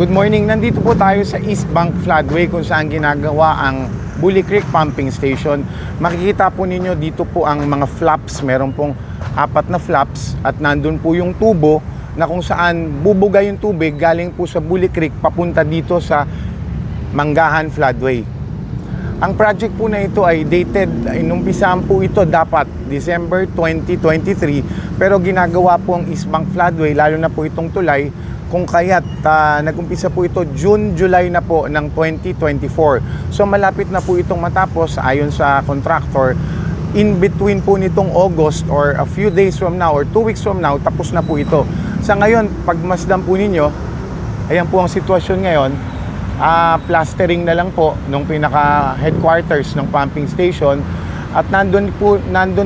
Good morning, nandito po tayo sa East Bank Floodway kung saan ginagawa ang Bully Creek Pumping Station. Makikita po ninyo dito po ang mga flaps, meron pong 4 na flaps at nandun po yung tubo na kung saan bubuga yung tubig galing po sa Bully Creek papunta dito sa Manggahan Floodway. Ang project po na ito ay dated, inumpisahan po ito dapat December 2023, pero ginagawa po ang East Bank Floodway, lalo na po itong tulay, kung kaya't nag-umpisa po ito June, July na po ng 2024. So malapit na po itong matapos ayon sa contractor. In between po nitong August or a few days from now or 2 weeks from now, tapos na po ito. Sa ngayon, pagmasdan po ninyo, ayan po ang sitwasyon ngayon. Plastering na lang po nung pinaka headquarters ng pumping station at nandun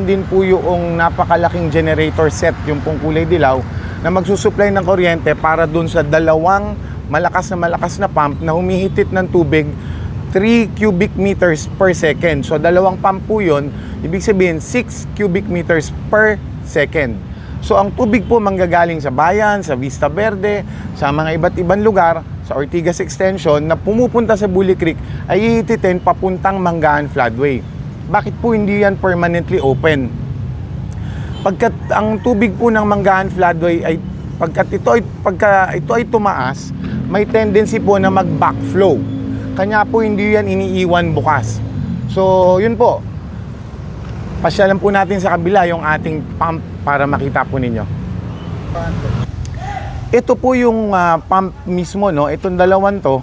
din po yung napakalaking generator set, yung pong kulay dilaw, na magsusupply ng kuryente para dun sa dalawang malakas na pump na humihitit ng tubig 3 cubic meters per second. So dalawang pump po yun, ibig sabihin 6 cubic meters per second. So ang tubig po manggagaling sa bayan, sa Vista Verde, sa mga iba't ibang lugar, sa Ortigas Extension na pumupunta sa Bully Creek ay ihititin papuntang Manggahan Floodway. Bakit po hindi yan permanently open? Pagkat ang tubig po ng Manggahan Floodway ay pagka ito ay tumaas, may tendency po na mag-backflow. Kanya po hindi yan iniiwan bukas. So yun po. Pasyalan po natin sa kabila yung ating pump para makita po ninyo. Ito po yung pump mismo, no? Itong dalawang to.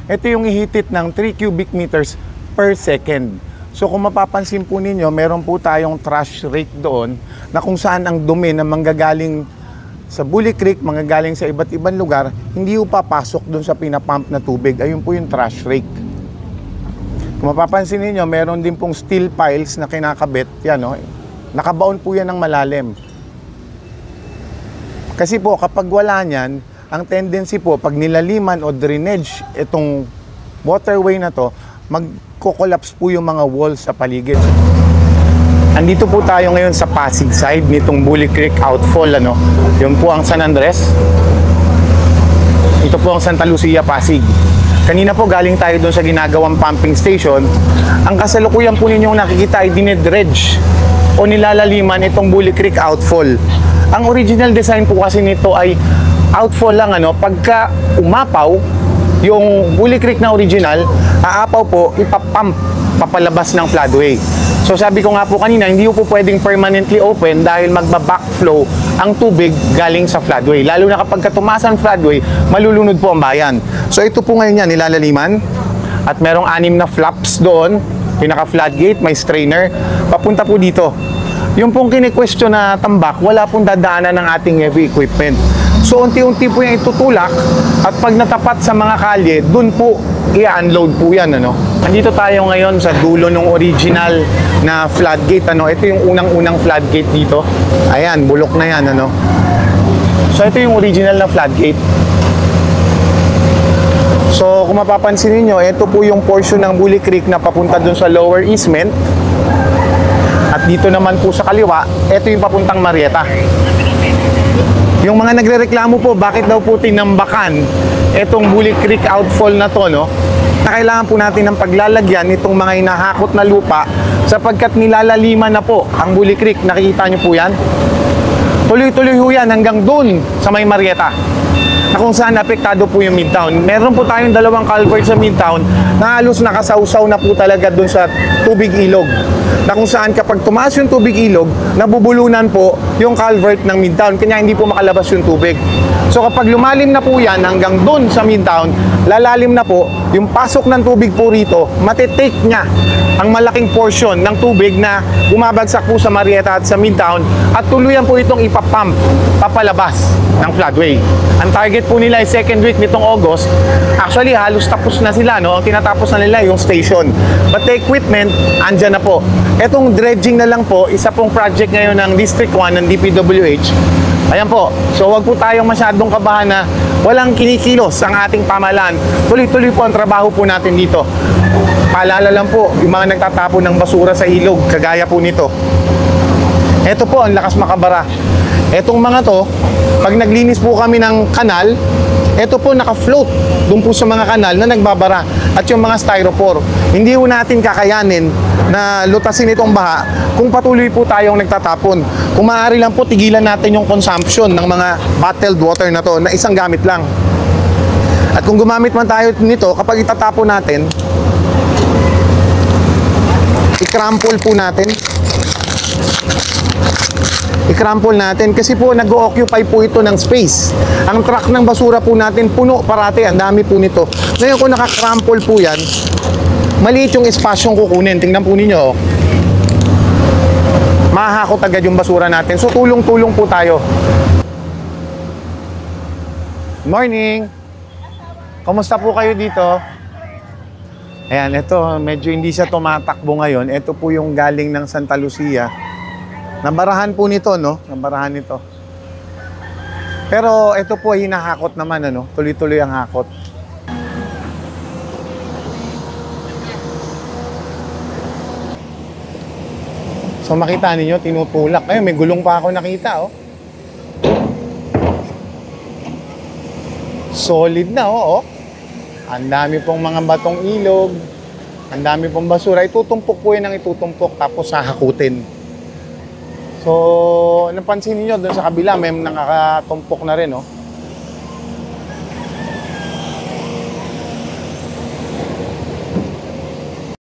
Ito yung ihitit ng 3 cubic meters per second. So kung mapapansin po ninyo, meron po tayong trash rake doon na kung saan ang dumi na manggagaling sa Bully Creek, manggagaling sa iba't ibang lugar, hindi po papasok doon sa pinapump na tubig. Ayun po yung trash rake. Kung mapapansin ninyo, meron din pong steel piles na kinakabit. Yan, no? Nakabaon po yan ng malalim. Kasi po kapag wala niyan, ang tendency po pag nilaliman o drainage itong waterway na to, magko-collapse po yung mga walls sa paligid. Andito po tayo ngayon sa Pasig side nitong Bully Creek outfall, ano. Yun po ang San Andres. Ito po ang Santa Lucia, Pasig. Kanina po galing tayo doon sa ginagawang pumping station. Ang kasalukuyan po ninyong nakikita ay dinedredge o nilalaliman itong Bully Creek outfall. Ang original design po kasi nito ay outfall lang, ano, pagka umapaw yung Bully Creek na original, aapaw po, ipapump papalabas ng floodway. So sabi ko nga po kanina, hindi po pwedeng permanently open dahil magba-backflow ang tubig galing sa floodway. Lalo na kapag tumaas ang floodway, malulunod po ang bayan. So ito po ngayon yan, nilalaliman. At merong 6 na flaps doon, pinaka-floodgate, may strainer, papunta po dito. Yung pong kini-question na tambak, wala pong dadaanan ng ating heavy equipment. So unti-unti po yung itutulak at pag natapat sa mga kalye, dun po i-unload po yan, ano. Nandito tayo ngayon sa dulo ng original na floodgate, ano. Ito yung unang-unang floodgate dito. Ayan, bulok na yan, ano. So ito yung original na floodgate. So kung mapapansin niyo, ito po yung portion ng Bully Creek na papunta dun sa lower easement. At dito naman po sa kaliwa, ito yung papuntang Marieta. Yung mga nagrereklamo po, bakit daw po tinambakan itong Bully Creek outfall na to, no? Na kailangan po natin ng paglalagyan itong mga inahakot na lupa sapagkat nilalaliman na po ang Bully Creek. Nakikita nyo po yan? Tuloy-tuloy ho yan hanggang dun sa may Marieta, na kung saan apektado po yung Midtown. Meron po tayong 2 culvert sa Midtown na halos nakasawsaw na po talaga dun sa tubig ilog, na kung saan kapag tumaas yung tubig ilog, nabubulunan po yung culvert ng Midtown, kanya hindi po makalabas yung tubig. So kapag lumalim na po yan hanggang dun sa Midtown, lalalim na po, yung pasok ng tubig po rito, matitake niya ang malaking portion ng tubig na bumabagsak po sa Marieta at sa Midtown at tuluyan po itong ipapump papalabas ng floodway. Ang target po nila ay 2nd week nitong August. Actually, halos tapos na sila, no? Ang tinatapos na nila yung station. But the equipment, andyan na po. Etong dredging na lang po, isa pong project ngayon ng District 1 ng DPWH. Ayan po. So, wag po tayong masyadong kabahan na walang kinikilos ang ating pamahalaan. Tuloy-tuloy po ang trabaho po natin dito. Paalala lang po, yung mga nagtatapon ng basura sa ilog, kagaya po nito. Ito po, ang lakas makabara. Etong mga to, pag naglinis po kami ng kanal, ito po naka-float doon po sa mga kanal na nagbabara at yung mga styrofoam. Hindi po natin kakayanin na lutasin itong baha kung patuloy po tayong nagtatapon. Kung maaari lang po, tigilan natin yung consumption ng mga bottled water na to na isang gamit lang. At kung gumamit man tayo nito, kapag itatapon natin, i-crumple po natin. I-crumple natin kasi po nag-o-occupy po ito ng space. Ang truck ng basura po natin puno parati, ang dami po nito. Ngayon kung naka-crumple po yan, maliit yung espasyong kukunin. Tingnan po ninyo, oh. Mahahakot agad yung basura natin. So tulong-tulong po tayo. Morning! Kumusta po kayo dito? Ayan, ito, medyo hindi siya tumatakbo ngayon. Ito po yung galing ng Santa Lucia. Nabarahan po nito, no? Nabarahan nito. Pero ito po ay hinahakot naman, ano? Tuloy-tuloy ang hakot. So makita ninyo, tinutulak. Ayun, may gulong pa ako nakita, oh. Solid na, oh. Ang dami pong mga batong ilog. Ang dami pong basura. Itutumpok po yan ang itutumpok tapos hahakutin. So, napansin niyo doon sa kabila, may nakakatumpok na rin, oh.